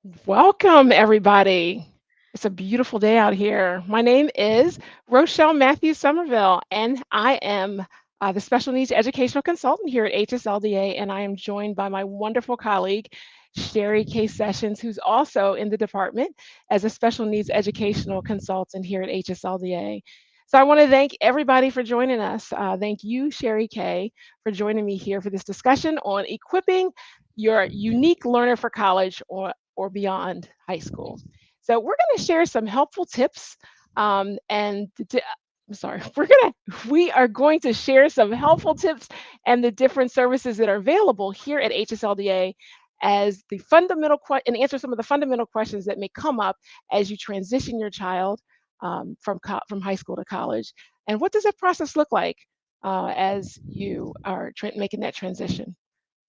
Welcome, everybody. It's a beautiful day out here. My name is Rochelle Matthews Somerville, and I am the Special Needs Educational Consultant here at HSLDA, and I am joined by my wonderful colleague, Cheri K. Sessions, who's also in the department as a Special Needs Educational Consultant here at HSLDA. So I want to thank everybody for joining us. Thank you, Cheri K., for joining me here for this discussion on equipping your unique learner for college or beyond high school. So we're going to share some helpful tips I'm sorry, we are going to share some helpful tips and the different services that are available here at HSLDA as the and answer some of the fundamental questions that may come up as you transition your child from high school to college. And what does that process look like as you are making that transition?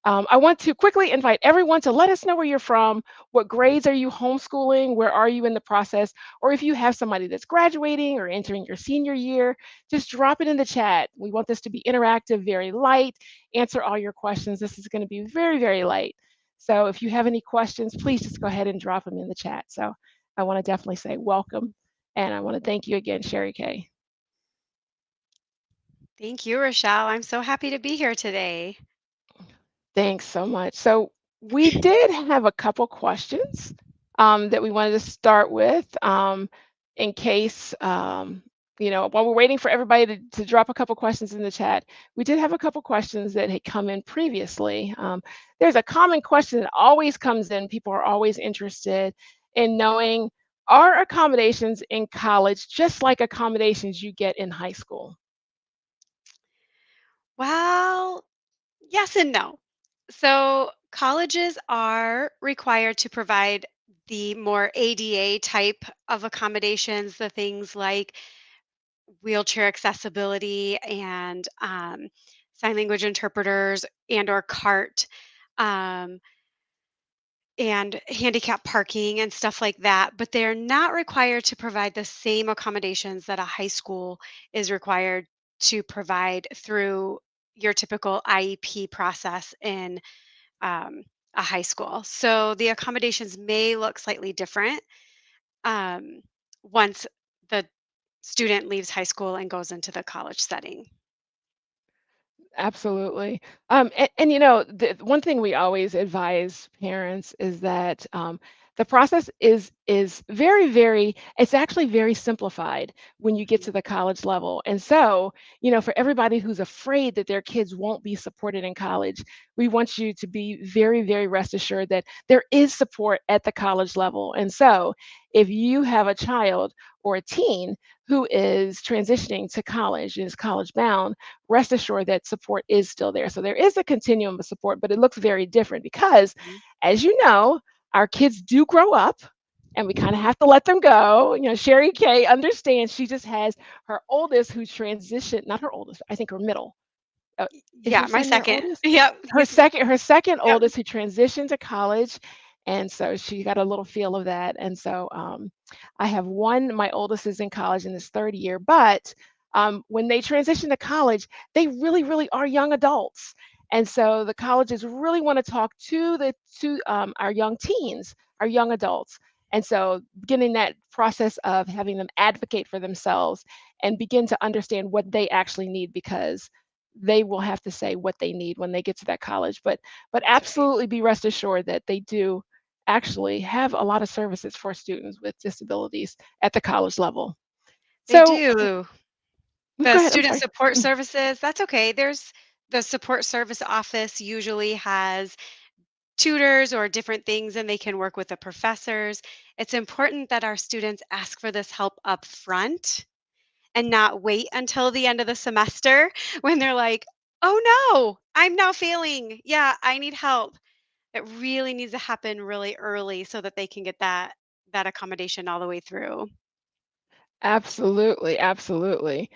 I want to quickly invite everyone to let us know where you're from. What grades are you homeschooling? Where are you in the process? Or if you have somebody that's graduating or entering your senior year, just drop it in the chat. We want this to be interactive, very light. Answer all your questions. This is going to be very, very light. So if you have any questions, please just go ahead and drop them in the chat. So I want to definitely say welcome. And I want to thank you again, Cheri K. Thank you, Rochelle. I'm so happy to be here today. Thanks so much. So we did have a couple questions that we wanted to start with in case, while we're waiting for everybody to drop a couple questions in the chat, we did have a couple questions that had come in previously. There's a common question that always comes in. People are always interested in knowing, are accommodations in college just like accommodations you get in high school? Well, yes and no. So, colleges are required to provide the more ADA type of accommodations, the things like wheelchair accessibility and sign language interpreters and or cart um, and handicap parking and stuff like that, but they're not required to provide the same accommodations that a high school is required to provide through your typical IEP process in um, a high school. So the accommodations may look slightly different um, once the student leaves high school and goes into the college setting. Absolutely. The one thing we always advise parents is that the process is very, very, it's actually very simplified when you get Mhm. to the college level. And so, for everybody who's afraid that their kids won't be supported in college, we want you to be very, very rest assured that there is support at the college level. And so, if you have a child or a teen who is transitioning to college, is college bound, rest assured that support is still there. So there is a continuum of support, but it looks very different because, Mhm. as you know, our kids do grow up and we kind of Mhm. have to let them go. Cheri K understands she just has her oldest who transitioned, not her oldest, I think her middle. Uh, is Yeah, your my son your second. oldest? Yep, he's Her second yep. oldest who transitioned to college, and so she got a little feel of that. And so I have one. My oldest is in college in his third year, but when they transition to college, they really, really are young adults. And so the colleges really want to talk to our young teens, our young adults. And so beginning that process of having them advocate for themselves and begin to understand what they actually need because they will have to say what they need when they get to that college. But That's right. absolutely be rest assured that they do actually have a lot of services for students with disabilities at the college level. They So do. go The ahead. I'm student sorry. support services, that's okay. There's the support service office usually has tutors or different things, and they can work with the professors. It's important that our students ask for this help up front and not wait until the end of the semester when they're like, "Oh no, I'm now failing. Yeah, I need help." It really needs to happen really early so that they can get that accommodation all the way through. Absolutely, absolutely.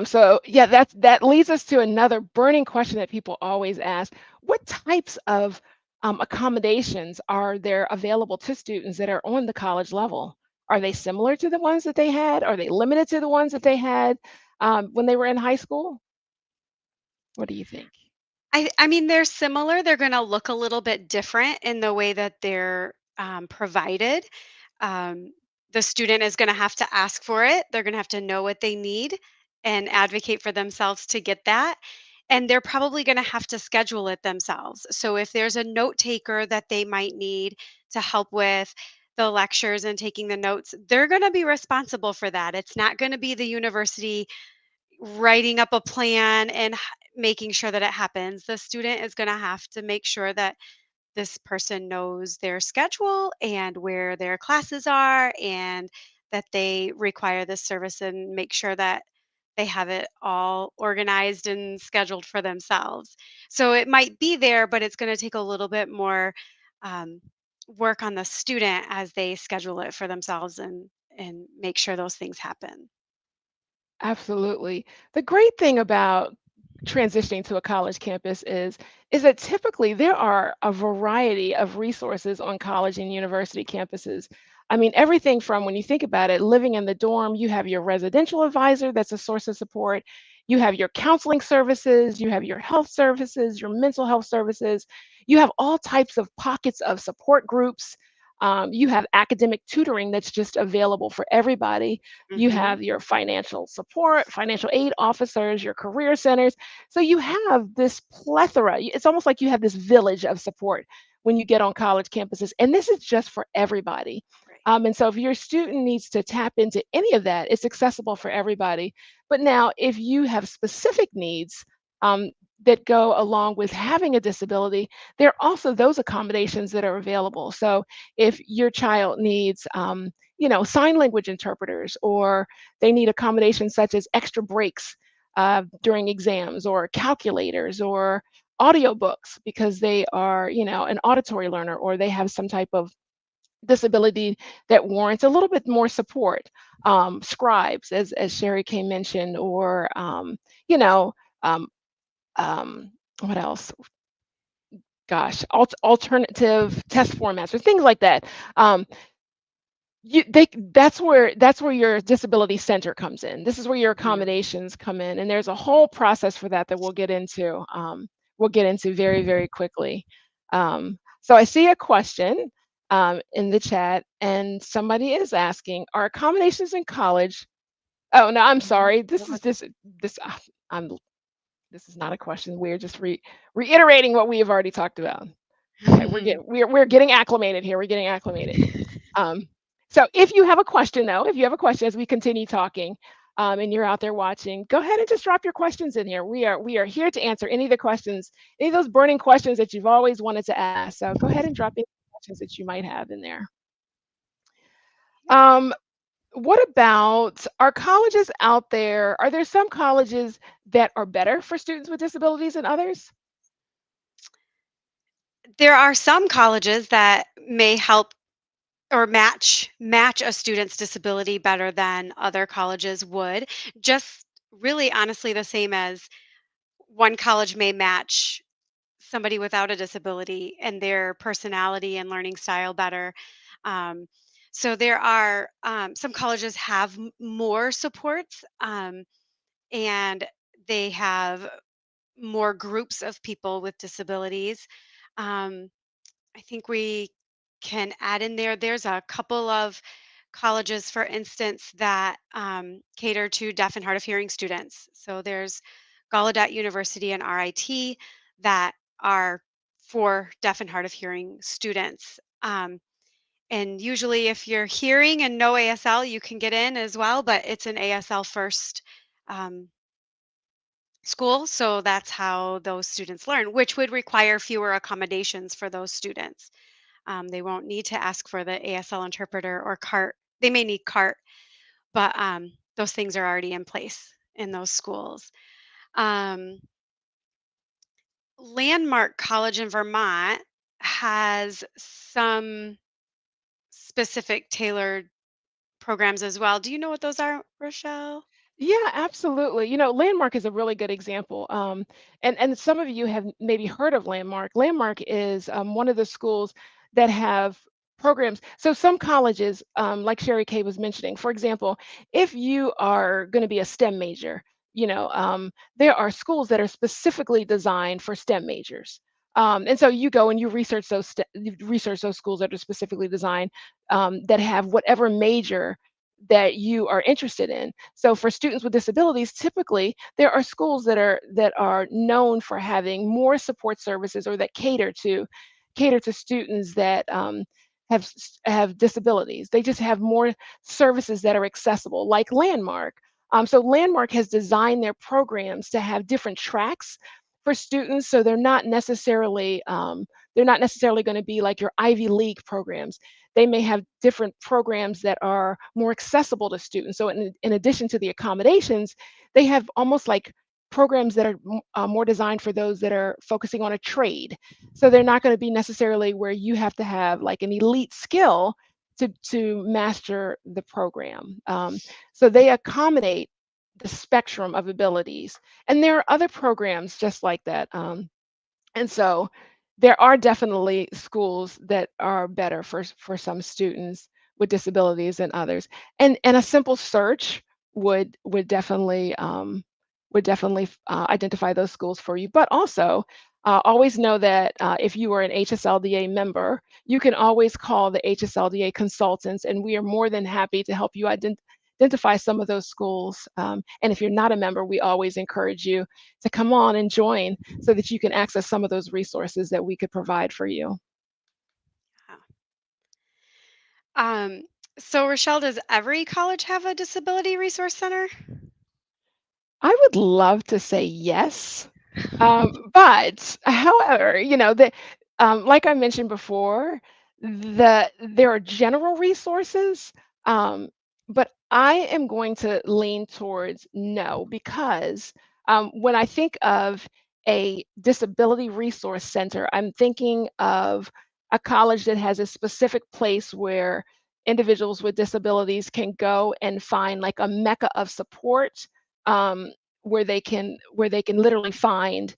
So yeah, that leads us to another burning question that people always ask. What types of accommodations are there available to students that are on the college level? Are they similar to the ones that they had? Are they limited to the ones that they had when they were in high school? What do you think? I mean, they're similar. They're gonna look a little bit different in the way that they're provided. Um, the student is going to have to ask for it. They're going to have to know what they need and advocate for themselves to get that. And they're probably going to have to schedule it themselves. So if there's a note taker that they might need to help with the lectures and taking the notes, they're going to be responsible for that. It's not going to be the university writing up a plan and making sure that it happens. The student is going to have to make sure that this person knows their schedule and where their classes are and that they require this service and make sure that they have it all organized and scheduled for themselves. So it might be there, but it's going to take a little bit more um, work on the student as they schedule it for themselves and make sure those things happen. Absolutely. The great thing about transitioning to a college campus is that typically there are a variety of resources on college and university campuses. I mean, everything from when you think about it, living in the dorm, you have your residential advisor that's a source of support. You have your counseling services, you have your health services, your mental health services. You have all types of pockets of support groups. You have academic tutoring that's just available for everybody. You Hmm. have your financial support, financial aid officers, your career centers. So you have this plethora. It's almost like you have this village of support when you get on college campuses. And this is just for everybody. Right. And so if your student needs to tap into any of that, it's accessible for everybody. But now, if you have specific needs that go along with having a disability, there are also those accommodations that are available. So if your child needs, sign language interpreters, or they need accommodations such as extra breaks during exams, or calculators, or audiobooks because they are, an auditory learner, or they have some type of disability that warrants a little bit more support. Scribes, as Cheri K mentioned, or you know, um, what else? Gosh, alternative test formats or things like that. Um, that's where your disability center comes in. This is where your Mhm. accommodations come in, and there's a whole process for that that we'll get into. We'll get into very, very quickly. So I see a question in the chat, and somebody is asking, "Are accommodations in college?" Oh no, I'm Mhm. sorry. What was This I'm this is not a question. We're just reiterating what we have already talked about. Okay, we're getting acclimated here. We're getting acclimated. Um, so if you have a question, though, if you have a question as we continue talking, and you're out there watching, go ahead and just drop your questions in here. We are here to answer any of the questions, any of those burning questions that you've always wanted to ask. So go ahead and drop any questions that you might have in there. Yeah. Um, what about, are colleges out there? Are there some colleges that are better for students with disabilities than others? There are some colleges that may help or match a student's disability better than other colleges would. Just really honestly the same as one college may match somebody without a disability and their personality and learning style better. Um, so there are some colleges have more supports, and they have more groups of people with disabilities. Um, I think we can add in there. There's a couple of colleges, for instance, that cater to deaf and hard of hearing students. So there's Gallaudet University and RIT that are for deaf and hard of hearing students. And usually, if you're hearing and no ASL, you can get in as well, but it's an ASL first um, school. So that's how those students learn, which would require fewer accommodations for those students. They won't need to ask for the ASL interpreter or CART. They may need CART, but those things are already in place in those schools. Um, Landmark College in Vermont has some specific tailored programs as well. Do you know what those are, Rochelle? Yeah, absolutely. Landmark is a really good example. And some of you have maybe heard of Landmark. Landmark is one of the schools that have programs. So some colleges, like Sherry Kay was mentioning, for example, if you are going to be a STEM major, there are schools that are specifically designed for STEM majors. And so you go and you research you research those schools that are specifically designed, that have whatever major that you are interested in. So for students with disabilities, typically there are schools that are known for having more support services, or that cater to students that have disabilities. They just have more services that are accessible, like Landmark. So Landmark has designed their programs to have different tracks for students, so they're not necessarily going to be like your Ivy League programs. They may have different programs that are more accessible to students. So in addition to the accommodations, they have almost like programs that are more designed for those that are focusing on a trade. So they're not going to be necessarily where you have to have like an elite skill to master the program. So they accommodate the spectrum of abilities, and there are other programs just like that. And so there are definitely schools that are better for some students with disabilities than others. And a simple search would definitely identify those schools for you. But also, always know that if you are an HSLDA member, you can always call the HSLDA consultants, and we are more than happy to help you identify some of those schools. And if you're not a member, we always encourage you to come on and join so that you can access some of those resources that we could provide for you. Yeah. Um, so Rochelle, does every college have a disability resource center? I would love to say yes. But however, like I mentioned before, there are general resources, um, but I am going to lean towards no, because when I think of a disability resource center, I'm thinking of a college that has a specific place where individuals with disabilities can go and find like a mecca of support, um, where they can literally find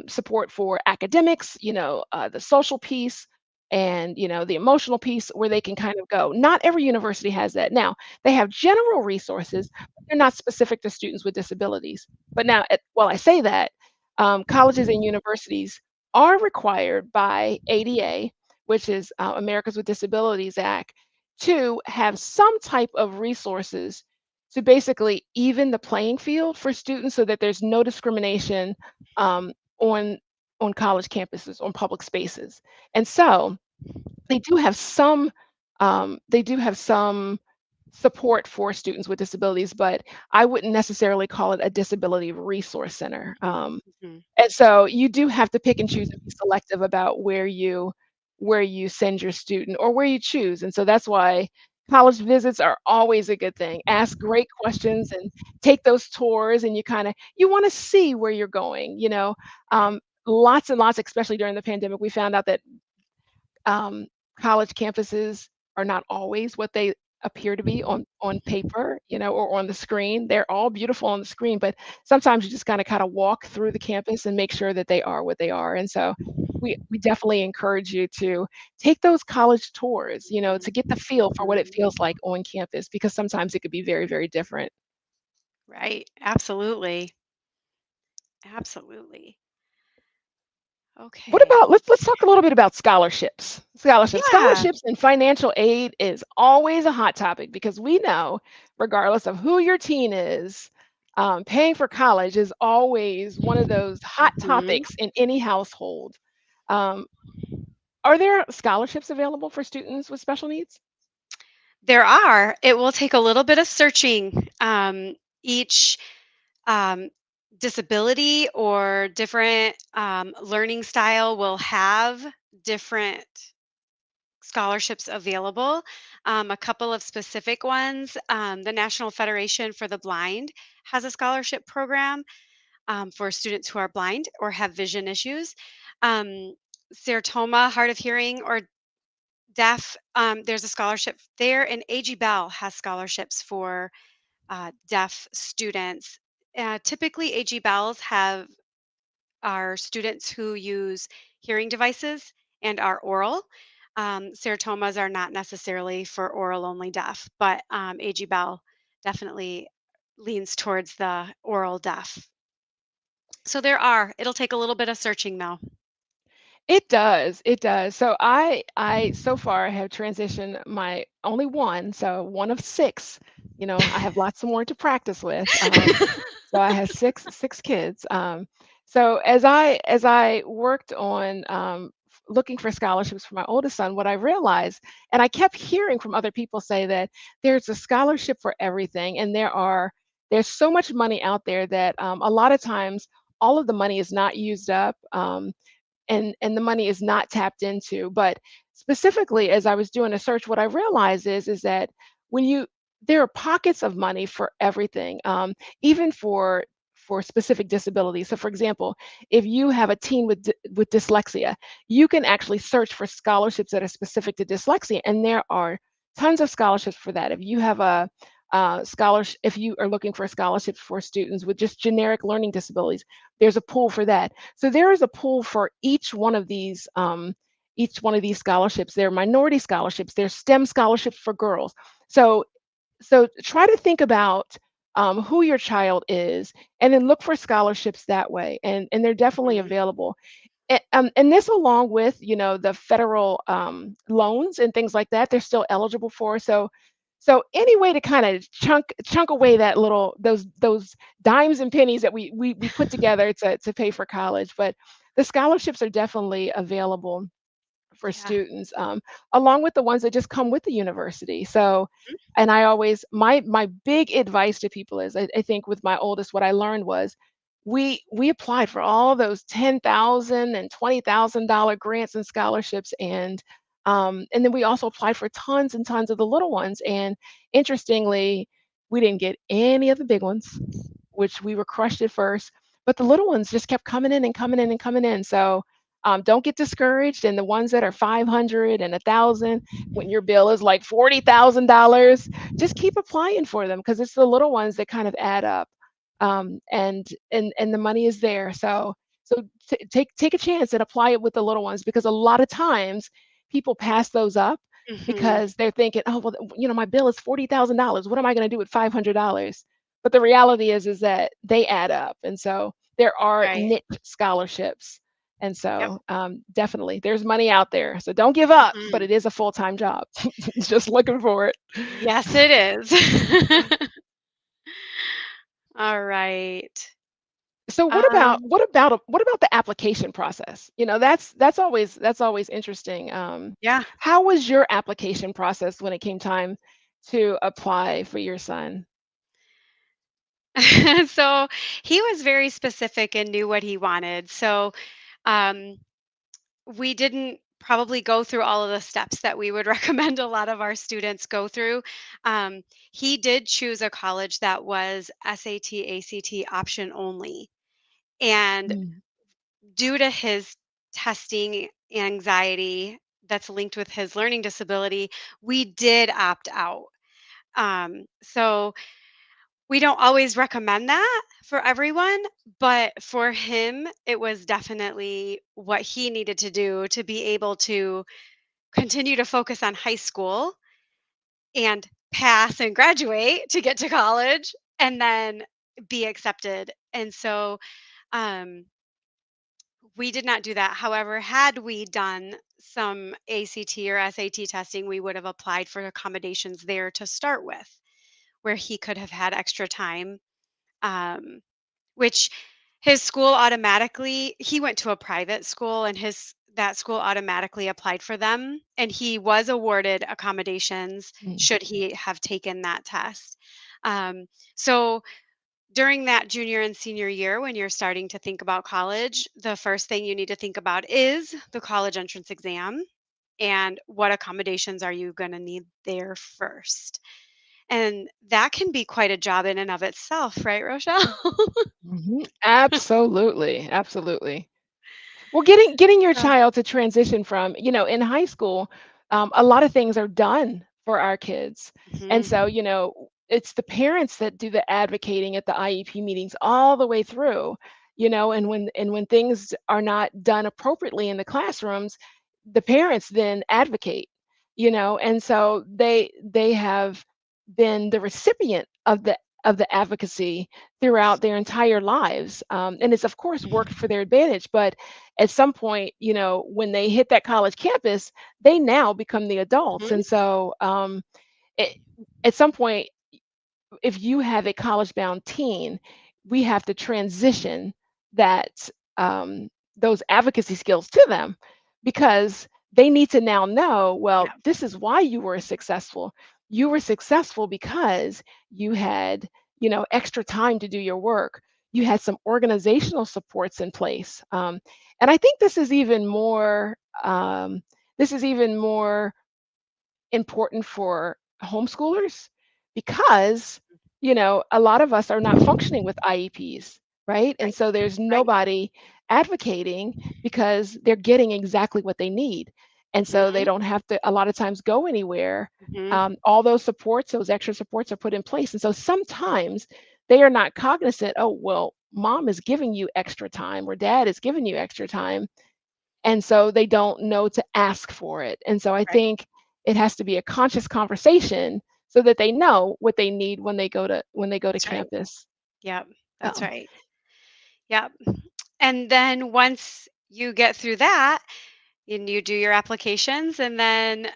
support for academics, the social piece, and the emotional piece, where they can kind of go. Not every university has that. Now they have general resources, but they're not specific to students with disabilities. But now, while I say that, colleges and universities are required by ADA, which is Americans with Disabilities Act, to have some type of resources to basically even the playing field for students, so that there's no discrimination um, on college campuses, on public spaces. And so they do have some support for students with disabilities, but I wouldn't necessarily call it a disability resource center. Mhm. And so you do have to pick and choose and be selective about where you send your student, or where you choose. And so that's why college visits are always a good thing. Ask great questions and take those tours, and you want to see where you're going. Um, Lots and lots, especially during the pandemic, we found out that um, college campuses are not always what they appear to be on paper, or on the screen. They're all beautiful on the screen, but sometimes you just gotta kinda walk through the campus and make sure that they are what they are. And so we definitely encourage you to take those college tours, to get the feel for what it Mhm. feels like on campus, because sometimes it could be very, very different. Right. Absolutely. Absolutely. What Okay. about, let's talk a little bit about scholarships. Yeah. Scholarships and financial aid is always a hot topic, because we know, regardless of who your teen is, paying for college is always one of those hot Mhm. topics in any household. Um, are there scholarships available for students with special needs? There are. It will take a little bit of searching. Each um, disability or different learning style will have different scholarships available. A couple of specific ones. The National Federation for the Blind has a scholarship program for students who are blind or have vision issues. Um, Serotonia, hard of hearing, or deaf, there's a scholarship there, and AG Bell has scholarships for deaf students. Typically, AG Bells have are students who use hearing devices and are oral. Seratomas are not necessarily for oral only deaf, but AG Bell definitely leans towards the oral deaf. So there are. It'll take a little bit of searching though. It does, it does. So I so far have transitioned my only one, so one of 6, I have lots more to practice with. So I have six kids. So as I worked on looking for scholarships for my oldest son, what I realized, and I kept hearing from other people say that there's a scholarship for everything, and there's so much money out there that a lot of times all of the money is not used up. And the money is not tapped into. But specifically, as I was doing a search, what I realized is that when you there are pockets of money for everything, even for specific disabilities. So, for example, if you have a teen with dyslexia, you can actually search for scholarships that are specific to dyslexia, and there are tons of scholarships for that. If you have a scholarship, if you are looking for scholarships for students with just generic learning disabilities, there's a pool for that. So there is a pool for each one of these scholarships. There are minority scholarships. There's STEM scholarships for girls. So try to think about who your child is, and then look for scholarships that way. And they're definitely Mhm. available. And this along with, the federal loans and things like that, they're still eligible for. So any way to kind of chunk away that little those dimes and pennies that we put together to pay for college. But the scholarships are definitely available for Yeah. students, along with the ones that just come with the university. So, Mhm. and I always my big advice to people is, I think with my oldest, what I learned was we applied for all those $10,000 and $20,000 grants and scholarships, and then we also applied for tons and tons of the little ones. And interestingly, we didn't get any of the big ones, which we were crushed at first, but the little ones just kept coming in and coming in and coming in. So don't get discouraged. And the ones that are 500 and 1,000, when your bill is like $40,000, just keep applying for them, because it's the little ones that kind of add up. And the money is there. So take a chance and apply it with the little ones, because a lot of times people pass those up Mhm. because they're thinking, oh well, my bill is $40,000. What am I going to do with $500? But the reality is that they add up, and so there are Right. niche scholarships, and Yep. so definitely there's money out there. So don't give up, but Mhm. it is a full-time job. Just looking for it. Yes, it is. All right. So Um, what about the application process? That's always interesting. yeah. How was your application process when it came time to apply for your son? So he was very specific and knew what he wanted. So um, we didn't probably go through all of the steps that we would recommend a lot of our students go through. Um, he did choose a college that was SAT, ACT option only. And Mm, due to his testing anxiety that's linked with his learning disability, we did opt out. So we don't always recommend that for everyone, but for him, it was definitely what he needed to do to be able to continue to focus on high school and pass and graduate to get to college and then be accepted. And so um, we did not do that. However, had we done some ACT or SAT testing, we would have applied for accommodations there to start with, where he could have had extra time. Um, which his school automatically he went to a private school and his that school automatically applied for them and he was awarded accommodations mm, should he have taken that test. Um, so during that junior and senior year when you're starting to think about college, the first thing you need to think about is the college entrance exam and what accommodations are you going to need there first. And that can be quite a job in and of itself, right, Rochelle? mhm. Absolutely, absolutely. Well, getting your Uh, child to transition from, in high school, a lot of things are done for our kids. And mhm. so, it's the parents that do the advocating at the IEP meetings all the way through, and when things are not done appropriately in the classrooms, the parents then advocate, and so they have been the recipient of of the advocacy throughout their entire lives. And it's, of course, worked for their advantage. But at some point, when they hit that college campus, they now become the adults. Mhm. And so it, at some point, if you have a college bound teen, we have to transition that those advocacy skills to them because they need to now know, well, Yeah. this is why you were successful. You were successful because you had, extra time to do your work. You had some organizational supports in place. And I think this is even more important for homeschoolers because, a lot of us are not functioning with IEPs, right? And Right. so there's Right. nobody advocating because they're getting exactly what they need. And so they Mhm. don't have to, a lot of times, go anywhere. Mhm. All those supports, those extra supports are put in place. And so sometimes they are not cognizant, oh, well, mom is giving you extra time or dad is giving you extra time, and so they don't know to ask for it. And so I Right. think it has to be a conscious conversation so that they know what they need when they go to That's right. campus. Yep. That's Oh, right. Yep. And then once you get through that, and you do your applications, and then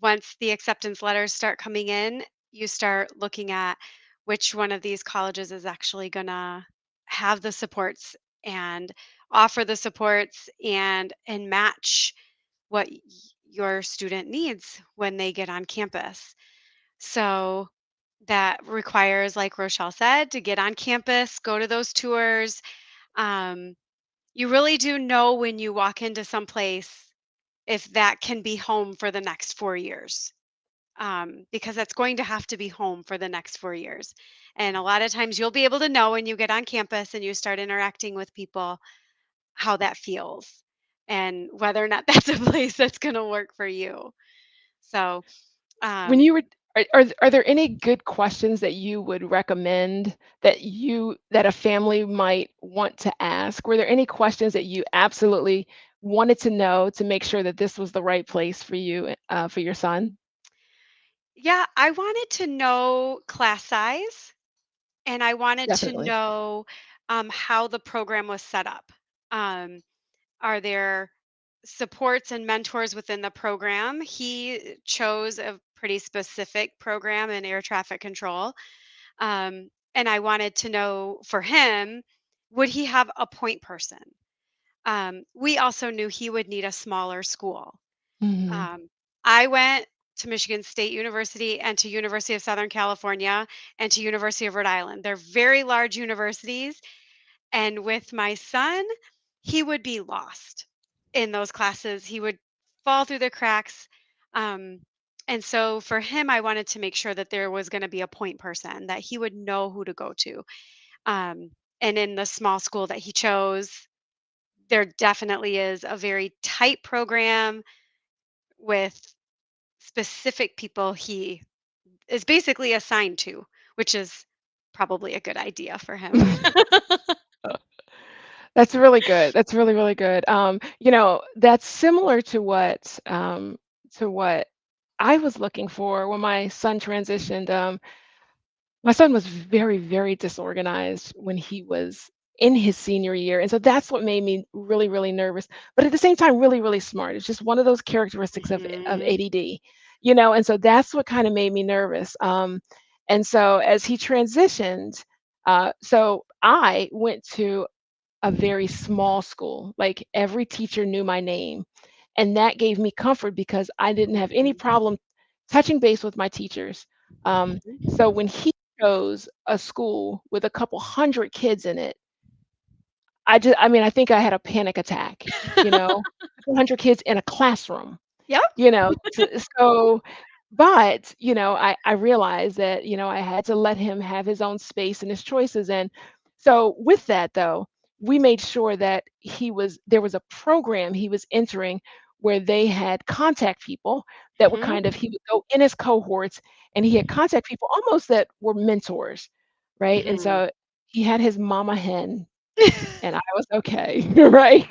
once the acceptance letters start coming in, you start looking at which one of these colleges is actually going to have the supports and offer the supports and match what your student needs when they get on campus. So that requires, like Rochelle said, to get on campus, go to those tours. um, you really do know when you walk into some place if that can be home for the next 4 years, because that's going to have to be home for the next 4 years. And a lot of times you'll be able to know when you get on campus and you start interacting with people how that feels and whether or not that's a place that's going to work for you. So, when um, you were are there any good questions that you would recommend that a family might want to ask? Were there any questions that you absolutely wanted to know to make sure that this was the right place for you, for your son? yeah, I wanted to know class size and I wanted to Definitely. know how the program was set up. Um, Are there supports and mentors within the program? He chose a pretty specific program in air traffic control. And I wanted to know for him, would he have a point person? We also knew he would need a smaller school. Mhm. Um, I went to Michigan State University and to University of Southern California and to University of Rhode Island. They're very large universities, and with my son, he would be lost in those classes. He would fall through the cracks. Um, and so for him, I wanted to make sure that there was going to be a point person, that he would know who to go to. Um, and in the small school that he chose, there definitely is a very tight program with specific people he is basically assigned to, which is probably a good idea for him. That's really good. That's really, really good. That's similar to what I was looking for when my son transitioned. My son was very, very disorganized when he was in his senior year, and so that's what made me really, really nervous, but at the same time, really, really smart. It's just one of those characteristics of Mhm. ADD, and so that's what kinda made me nervous. And so as he transitioned, so I went to a very small school, like, every teacher knew my name, and that gave me comfort because I didn't have any Mhm. problem touching base with my teachers. So Mhm. when he chose a school with a couple hundred kids in it, I mean, I think I had a panic attack, you know? 100 kids in a classroom. Yep. So but, I realized that, I had to let him have his own space and his choices, and so with that, though, we made sure that there was a program he was entering where they had contact people that would Mhm. he would go in his cohorts, and he had contact people almost that were mentors, right? And Mhm. so he had his mama hen and I was okay, right?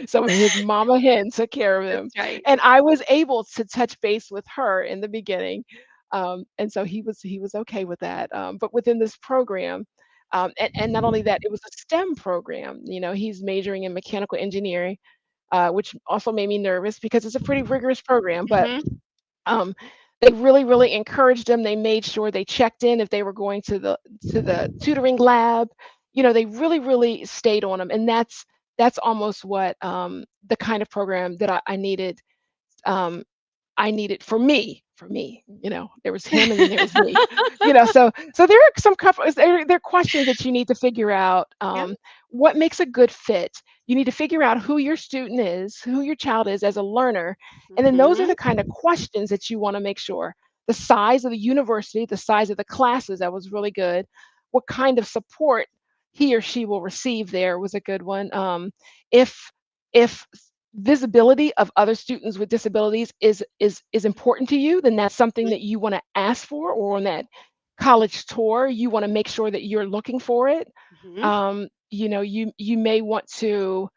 So his mama hen took care of him, That's right. and I was able to touch base with her in the beginning, And so he was okay with that. But within this program, and not only that, it was a STEM program. He's majoring in mechanical engineering, which also made me nervous because it's a pretty rigorous program. But Mhm. um, they really, really encouraged them. They made sure they checked in if they were going to the tutoring lab. They really, really stayed on them, and that's almost what the kind of program that I needed. Um, I needed for me. There was him and then there was me. So there are some couple there are questions that you need to figure out, Yep. what makes a good fit. You need to figure out who your student is, who your child is as a learner, and then those are Mhm. the kind of questions that you wanna make sure. The size of the university, the size of the classes, that was really good. What kind of support he or she will receive there was a good one. If visibility of other students with disabilities is important to you, then that's something that you want to ask for, or on that college tour, you want to make sure that you're looking for it. Mhm. You may want to,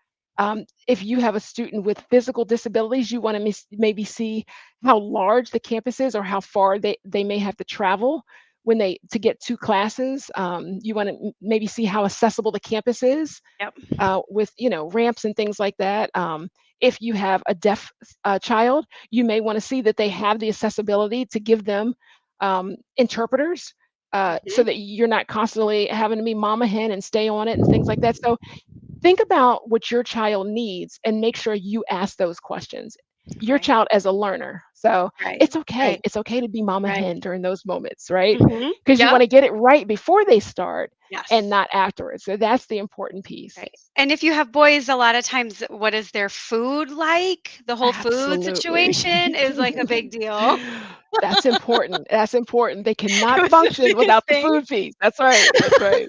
if you have a student with physical disabilities, you want to maybe see how large the campus is or how far they may have to travel when they to get to classes. You want to maybe see how accessible the campus is, Yep. with ramps and things like that. If you have a deaf child, you may want to see that they have the accessibility to give them interpreters, so Mhm. that you're not constantly having to be mama hen and stay on it and things like that. So think about what your child needs and make sure you ask those questions. Your Right. child as a learner. So Right. it's okay. Right. It's okay to be mama Right. hen during those moments, right? Mhm. Because you want Yep. to get it right before they start and Yes. not afterwards. So that's the important piece. Right. And if you have boys, a lot of times, what is their food like? The whole food Absolutely. situation is like a big deal. That's important. That's important. They It cannot was the function biggest without the thing. food piece. That's right. That's right.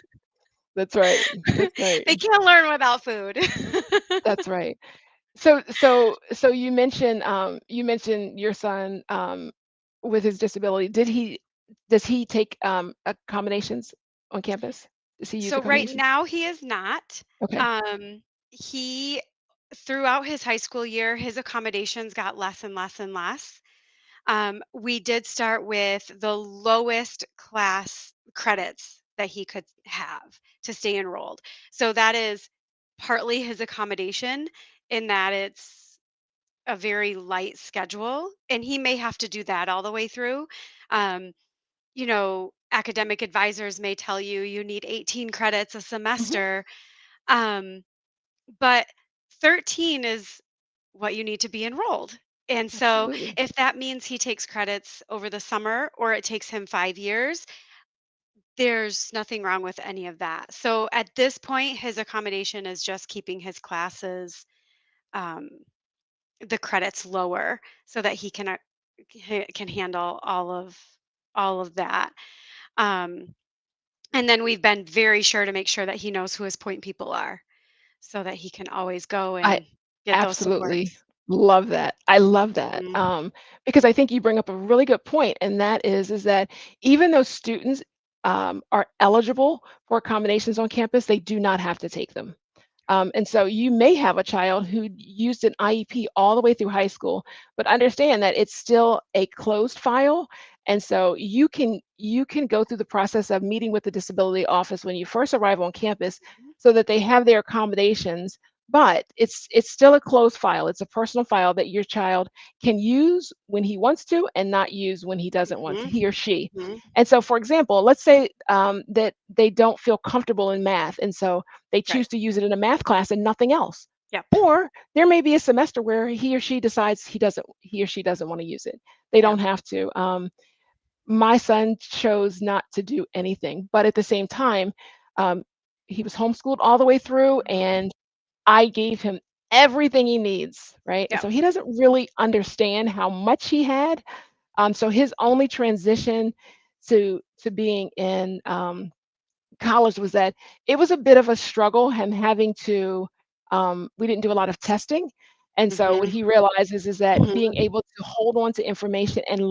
That's right. That's right. They can't learn without food. That's right. So you mentioned your son, with his disability. Does he take accommodations on campus? Does he use So right accommodations? now he is not. Okay. He throughout his high school year, his accommodations got less and less and less. We did start with the lowest class credits that he could have to stay enrolled. So that is partly his accommodation in that it's a very light schedule, and he may have to do that all the way through. Um, Academic advisors may tell you you need 18 credits a Mhm. semester, um, but 13 is what you need to be enrolled. And so, Absolutely. if that means he takes credits over the summer or it takes him 5 years, there's nothing wrong with any of that. So, at this point, his accommodation is just keeping his classes, um, the credits lower so that he can handle all of that. Um, and then we've been very sure to make sure that he knows who his point people are so that he can always go I and get those absolutely supports. love that. I love that, Mhm. because I think you bring up a really good point, and that is that even though students, are eligible for accommodations on campus, they do not have to take them. And so you may have a child who used an IEP all the way through high school, but understand that it's still a closed file. And so you can go through the process of meeting with the disability office when you first arrive on campus Mhm. so that they have their accommodations, but it's still a closed file. It's a personal file that your child can use when he wants to and not use when he doesn't want to, Mhm. he or she. Mhm. And so, for example, let's say that they don't feel comfortable in math, and so they Right. choose to use it in a math class and nothing else. Yep. Or there may be a semester where he or she decides he or she doesn't want to use it. They Yep. don't have to. My son chose not to do anything, but at the same time, um, he was homeschooled all the way through, Mhm. and I gave him everything he needs, right? And Yep. so he doesn't really understand how much he had. So his only transition to being in college was that it was a bit of a struggle, him having to, we didn't do a lot of testing. And so what Mhm. he realizes is that being Mhm. able to hold on to information and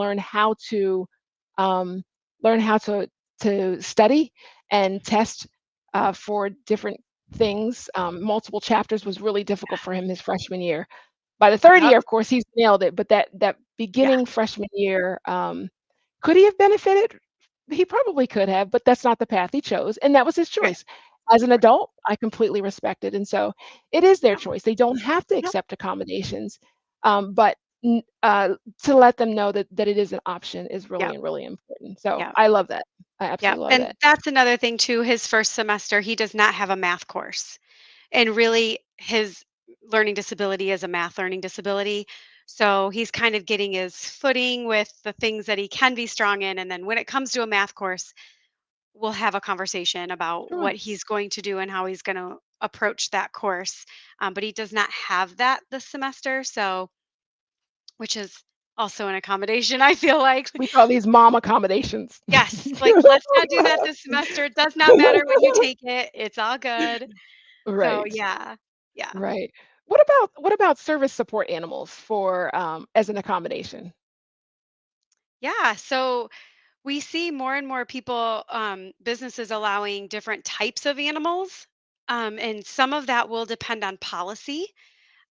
um, learn how to study and test, for different things, multiple chapters, was really difficult for him his freshman year. By the third Yep. year, of course, he's nailed it, but that Yeah. beginning freshman year, Could he have benefited? He probably could have, but that's not the path he chose, and that was his Right. choice. As an Right. adult, I completely respect it, and so it is their Yep. choice. They don't have to Yep. accept accommodations, but n to let them know that it is an option is Yep. really important. So Yep. I love that. I Yep. absolutely love And that. that's another thing too. His first semester, he does not have a math course. And really, his learning disability is a math learning disability. So he's kind of getting his footing with the things that he can be strong in. And then when it comes to a math course, we'll have a conversation about Sure. what he's going to do and how he's going to approach that course. But he does not have that this semester. So, which is also an accommodation, I feel like. We call these mom accommodations. Yes, like, let's not do that this semester. It does not matter when you take it. It's all good. So, Right, yeah. Yeah. right. What about service support animals for, as an accommodation? Yeah. So we see more and more people, businesses allowing different types of animals. And some of that will depend on policy.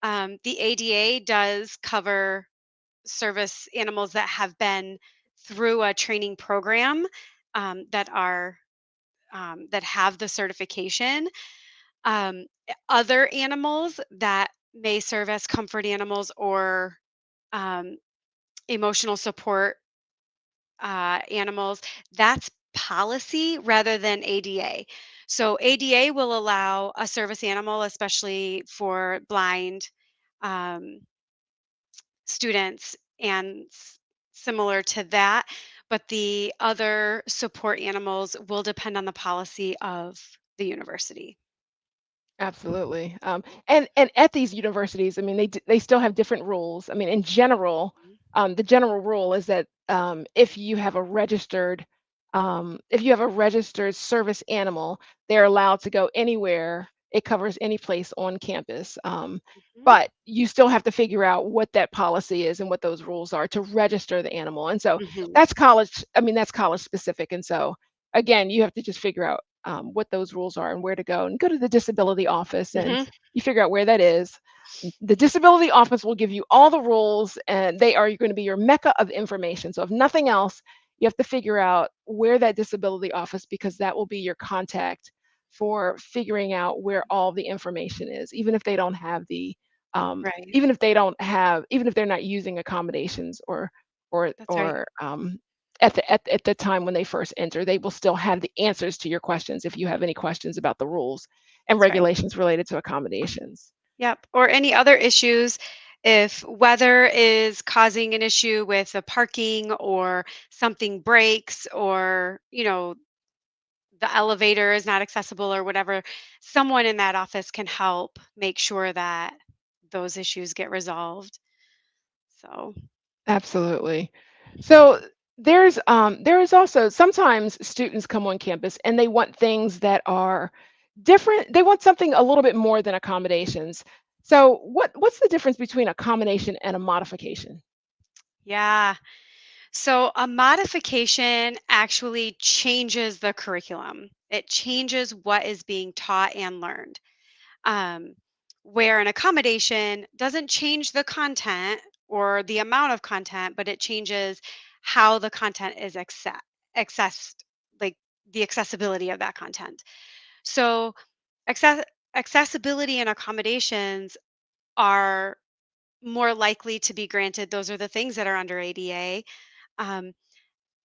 The ADA does cover service animals that have been through a training program, that are that have the certification. Other animals that may serve as comfort animals or um, emotional support animals, that's policy rather than ADA. So ADA will allow a service animal, especially for blind um, students and similar to that. But the other support animals will depend on the policy of the university. Absolutely. And at these universities, I mean, they still have different rules. I mean, in general, Mhm. the general rule is that if you have a registered service animal, they're allowed to go anywhere. It covers any place on campus. Mhm. But you still have to figure out what that policy is and what those rules are to register the animal. And so Mhm. that's college. I mean, that's college specific. And so again, you have to just figure out what those rules are and where to go and go to the disability office and Mhm. you figure out where that is. The disability office will give you all the rules and they are going to be your mecca of information. So if nothing else, you have to figure out where that disability office because that will be your contact for figuring out where all the information is, even if they don't have Right. even if they're not using accommodations or That's right. or at the time when they first enter, they will still have the answers to your questions if you have any questions about the rules and That's right. regulations related to accommodations. Yep. Or any other issues. If weather is causing an issue with the parking or something breaks or, the elevator is not accessible or whatever, someone in that office can help make sure that those issues get resolved. So, Absolutely. So there is also sometimes students come on campus and they want things that are different. They want something a little bit more than accommodations. So what's the difference between a combination and a modification? yeah. So, a modification actually changes the curriculum. It changes what is being taught and learned. Um, where an accommodation doesn't change the content or the amount of content, but it changes how the content is accessed, like the accessibility of that content. So, access- accessibility and accommodations are more likely to be granted. Those are the things that are under ADA. Um,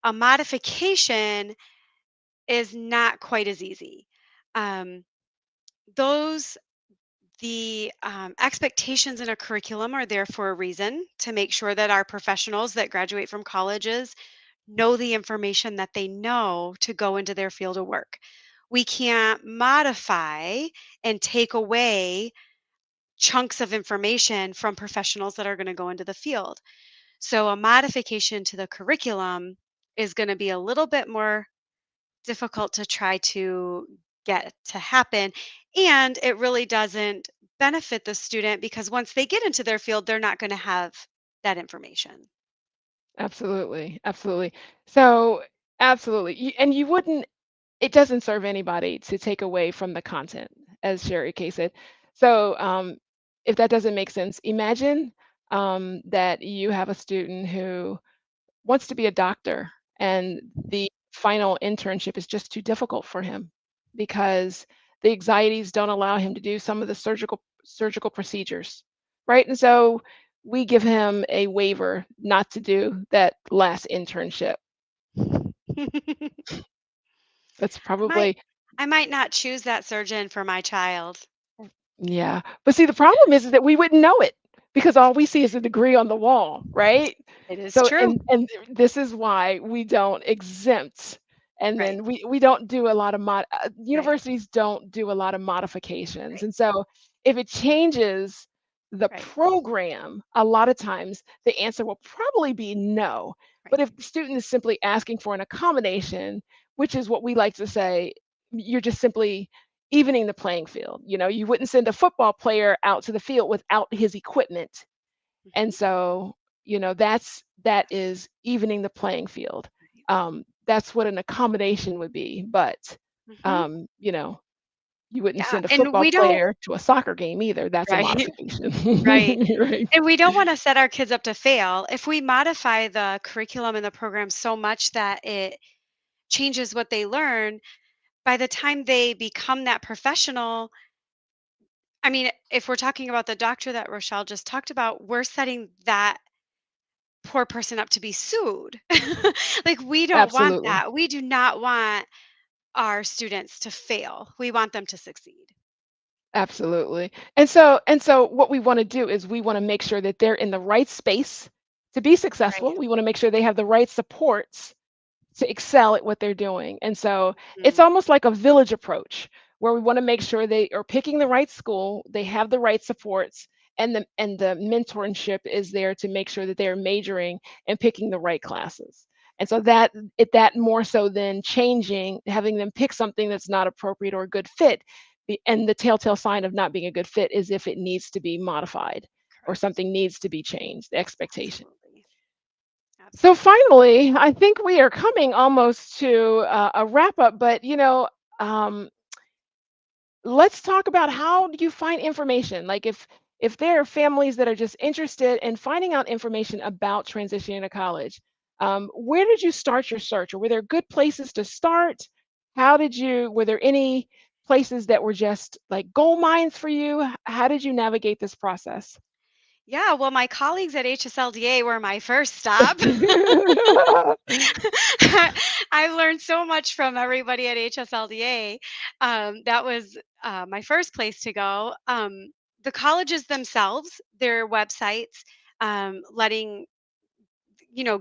a modification is not quite as easy. Um, those The expectations in a curriculum are there for a reason to make sure that our professionals that graduate from colleges know the information that they know to go into their field of work. We can't modify and take away chunks of information from professionals that are going to go into the field. So, a modification to the curriculum is going to be a little bit more difficult to try to get to happen. And it really doesn't benefit the student because once they get into their field, they're not going to have that information. Absolutely. Absolutely. So absolutely. And you wouldn't it doesn't serve anybody to take away from the content, as Sherry Kay said. So, if that doesn't make sense, imagine that you have a student who wants to be a doctor and the final internship is just too difficult for him because the anxieties don't allow him to do some of the surgical procedures, right? And so we give him a waiver not to do that last internship. That's I might probably I might not choose that surgeon for my child. Yeah, but see, the problem is that we wouldn't know it because all we see is a degree on the wall, right? It is So, true. and this is why we don't exempt, and Right, then we don't do a lot of right, universities don't do a lot of modifications, right, and so if it changes the right, program, a lot of times the answer will probably be no. But right. if the student is simply asking for an accommodation, which is what we like to say, you're just simply evening the playing field. You know, you wouldn't send a football player out to the field without his equipment. And Mhm. so, that is evening the playing field. That's what an accommodation would be. But Mhm. you wouldn't Yeah, send a and football we don't player to a soccer game either. That's a right, modification. right. Right. And we don't wanna set our kids up to fail. If we modify the curriculum and the program so much that it changes what they learn, by the time they become that professional, I mean, if we're talking about the doctor that Rochelle just talked about, we're setting that poor person up to be sued. Like, we don't want Absolutely. that. We do not want our students to fail. We want them to succeed. Absolutely. And so what we want to do is we want to make sure that they're in the right space to be successful. Right. We want to make sure they have the right supports to excel at what they're doing. And so it's Mhm. almost like a village approach where we want to make sure they are picking the right school, they have the right supports, and the mentorship is there to make sure that they're majoring and picking the right classes. And so that more so than changing, having them pick something that's not appropriate or a good fit. And the telltale sign of not being a good fit is if it needs to be modified or Correct. something needs to be changed, the expectation. Absolutely. So Absolutely. finally, I think we are coming almost to a wrap up, but um, let's talk about how do you find information? Like if there are families that are just interested in finding out information about transitioning to college, where did you start your search, or were there good places to start? Were there any places that were just like gold mines for you? How did you navigate this process? Yeah, well, my colleagues at HSLDA were my first stop. I've learned so much from everybody at HSLDA. That was my first place to go. The colleges themselves, their websites, letting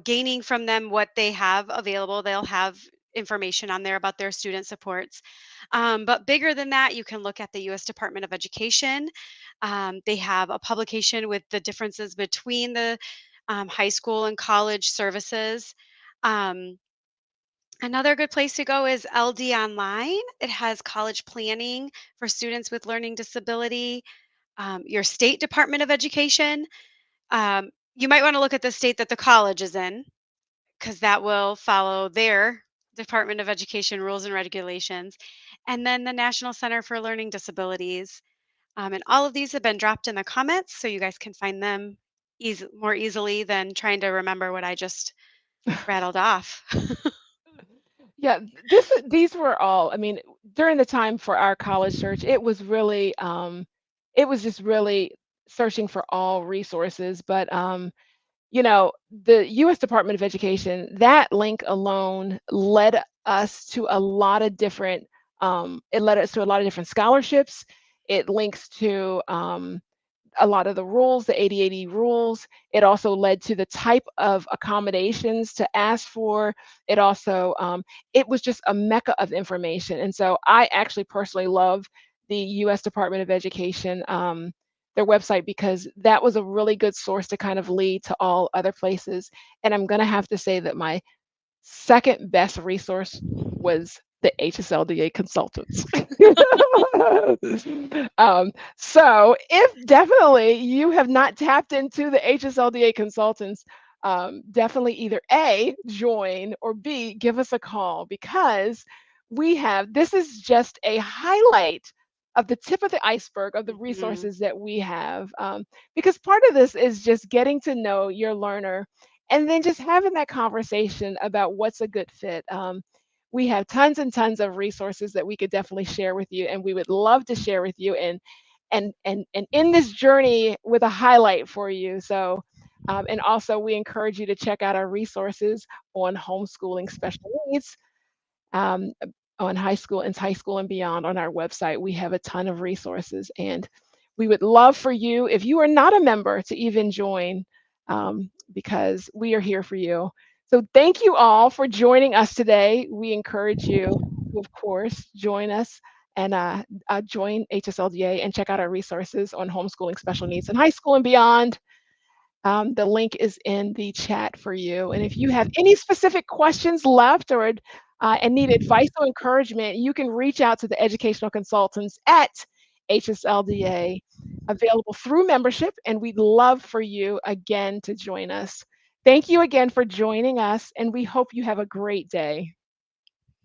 gaining from them what they have available. They'll have information on there about their student supports. But bigger than that, you can look at the US Department of Education. They have a publication with the differences between the high school and college services. Um, Another good place to go is LD Online. It has college planning for students with learning disability. Your state Department of Education. You might want to look at the state that the college is in, because that will follow their Department of Education rules and regulations. And then the National Center for Learning Disabilities. And all of these have been dropped in the comments, so you guys can find them more easily than trying to remember what I just rattled off. Yeah, these were all, I mean, during the time for our college search, it was just really searching for all resources. But the US Department of Education, that link alone led us to a lot of different scholarships. It links to a lot of the rules, the 80/80 rules. It also led to the type of accommodations to ask for. It was just a mecca of information. And so I actually personally love the US Department of Education, their website, because that was a really good source to kind of lead to all other places. And I'm going to have to say that my second best resource was the HSLDA consultants. So if definitely you have not tapped into the HSLDA consultants, definitely either A, join, or B, give us a call, because this is just a highlight of the tip of the iceberg of the Mhm. resources that we have. Because part of this is just getting to know your learner and then just having that conversation about what's a good fit. We have tons and tons of resources that we could definitely share with you, and we would love to share with you and in this journey with a highlight for you. So, and also we encourage you to check out our resources on homeschooling special needs, um, on high school and beyond on our website. We have a ton of resources, and we would love for you, if you are not a member, to even join, because we are here for you. So thank you all for joining us today. We encourage you to, of course, join us and join HSLDA and check out our resources on homeschooling special needs in high school and beyond. The link is in the chat for you. And if you have any specific questions left or and need advice or encouragement, you can reach out to the educational consultants at HSLDA, available through membership. And we'd love for you again to join us. Thank you again for joining us, and we hope you have a great day.